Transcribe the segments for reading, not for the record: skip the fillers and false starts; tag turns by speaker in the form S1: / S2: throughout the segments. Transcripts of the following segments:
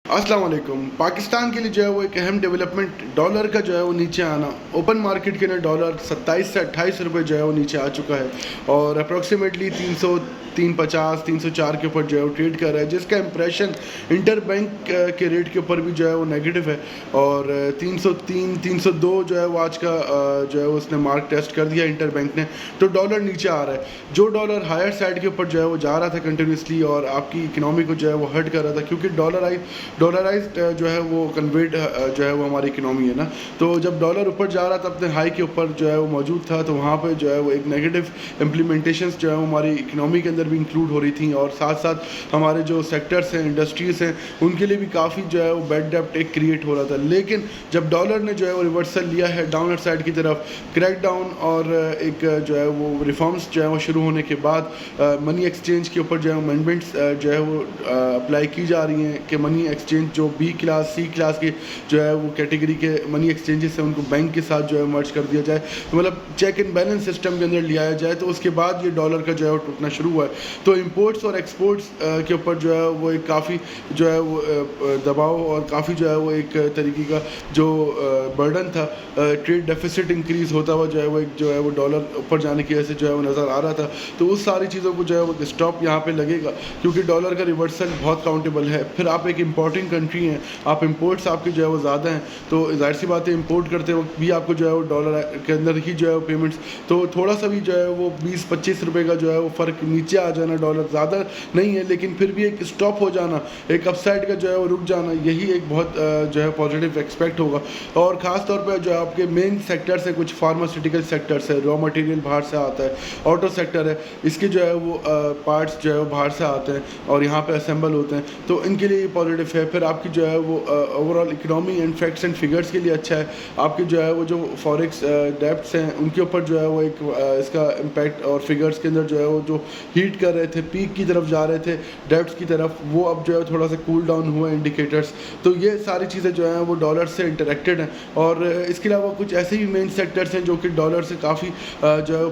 S1: अस्सलाम वालेकुम। पाकिस्तान के लिए जो है वो एक अहम डेवलपमेंट डॉलर का जो है वो नीचे आना। ओपन मार्केट के अंदर डॉलर 27 से 28 रुपये जो है वो नीचे आ चुका है और अप्रॉक्सीमेटली 350 304 के ऊपर जो है वो ट्रेड कर रहा है, जिसका इंप्रेशन इंटर बैंक के रेट के ऊपर भी जो है वो नेगेटिव है और 303 302 जो है वो आज का जो है वो उसने मार्क टेस्ट कर दिया इंटर बैंक ने, तो डॉलर नीचे आ रहा है। जो डॉलर हायर साइड के ऊपर जो है वो जा रहा था कंटिन्यूसली और आपकी इकनॉमी को जो है वो हर्ट कर रहा था, क्योंकि डॉलराइज्ड जो है वो कन्वर्ट जो है वो हमारी इकनॉमी है ना। तो जब डॉलर ऊपर जा रहा था अपने हाई के ऊपर जो है वो मौजूद था, तो वहाँ पे जो है वो एक नेगेटिव इम्प्लीमेंटेशंस जो है वो हमारी इकनॉमी के अंदर भी इंक्लूड हो रही थी और साथ साथ हमारे जो सेक्टर्स हैं, इंडस्ट्रीज़ हैं, उनके लिए भी काफ़ी जो है वो बैड डेप्ट एक क्रिएट हो रहा था। लेकिन जब डॉलर ने जो है वो रिवर्सल लिया है डाउनवर्ड साइड की तरफ, क्रैक डाउन और एक जो है वो रिफॉर्म्स जो है वो शुरू होने के बाद मनी एक्सचेंज के ऊपर जो है अमेंडमेंट्स जो है वो अप्लाई की जा रही हैं कि मनी एक्सचेंज जो बी क्लास सी क्लास के जो है वो कैटेगरी के मनी एक्सचेंजेस हैं उनको बैंक के साथ जो है मर्ज कर दिया जाए, तो मतलब चेक एंड बैलेंस सिस्टम के अंदर ले आया जाए। तो उसके बाद ये डॉलर का जो है वो टूटना शुरू हुआ है। तो इंपोर्ट्स और एक्सपोर्ट्स के ऊपर जो है वो एक काफ़ी जो है वो दबाव और काफ़ी जो है वो एक तरीके का जो बर्डन था, ट्रेड डेफिसिट इंक्रीज़ होता हुआ जो है वो एक जो है वो डॉलर ऊपर जाने की वजह से जो है वो नज़र आ रहा था। तो उस सारी चीज़ों को जो है वो स्टॉप यहाँ पे लगेगा, क्योंकि डॉलर का रिवर्सल बहुत काउंटेबल है। फिर आप एक इंपॉर्टिंग कंट्री हैं, आप इंपोर्ट्स आपके जो है वो ज़्यादा हैं, तो जाहिर सी बात है इंपोर्ट करते वक्त भी आपको जो है वो डॉलर के अंदर ही जो है वो पेमेंट्स, तो थोड़ा सा भी जो है वो 20-25 रुपये का जो है वो फ़र्क नीचे आ जाना, डॉलर ज़्यादा नहीं है लेकिन फिर भी एक स्टॉप हो जाना, एक अपसाइड का जो है वो रुक जाना, यही एक बहुत जो है पॉजिटिव एक्सपेक्ट होगा। और ख़ास तौर पर जो है आपके मेन सेक्टर्स है, कुछ फार्मास्यूटिकल सेक्टर्स है, रॉ मटेरियल बाहर से आता है, ऑटो सेक्टर है, इसके जो है वो पार्ट्स जो है वो बाहर से आते हैं और यहाँ पे असेंबल होते हैं, तो इनके लिए पॉजिटिव है। फिर आपकी जो है वो overall economy and facts and figures के लिए अच्छा है। आपके जो है वो जो फॉरेक्स डेप्ट्स हैं उनके ऊपर जो है वो एक इसका इम्पैक्ट और फिगर्स के अंदर जो है वो जो हीट कर रहे थे, पीक की तरफ जा रहे थे डेप्ट्स की तरफ, वो अब जो है थोड़ा सा कूल डाउन हुआ है इंडिकेटर्स। तो ये सारी चीज़ें जो हैं वो डॉलर से इंटरेक्टेड हैं और इसके अलावा कुछ ऐसे भी मेन सेक्टर्स हैं जो कि डॉलर से काफ़ी जो है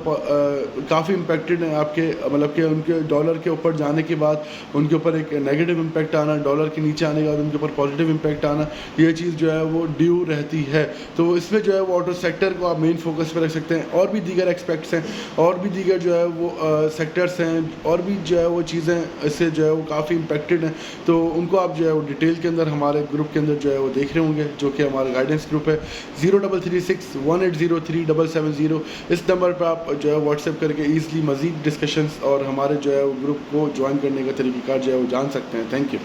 S1: काफ़ी इम्पेक्टेड हैं आपके, मतलब कि उनके डॉलर के ऊपर जाने के बाद उनके ऊपर एक नेगेटिव इम्पैक्ट आना, डॉलर के नीचे आने के बाद उनके ऊपर पॉजिटिव इम्पैक्ट आना, ये चीज़ जो है वो ड्यू रहती है। तो इसमें जो है वो ऑटो सेक्टर को आप मेन फोकस पे रख सकते हैं, और भी दीगर एक्सपेक्ट्स हैं और भी दीगर जो है वो सेक्टर्स हैं और भी जो है वो चीज़ें इससे जो है वो काफ़ी इम्पेक्टेड हैं, तो उनको आप जो है वो डिटेल के अंदर हमारे ग्रुप के अंदर जो है वो देख रहे होंगे, जो कि हमारा गाइडेंस ग्रुप है 0336180370। इस नंबर पर आप जो है व्हाट्सएप करके ईज़िली मज़ीद डिस्कशंस और हमारे जो है वो ग्रुप को ज्वाइन करने का तरीक़ाकार जो है वो जान सकते हैं। Thank you.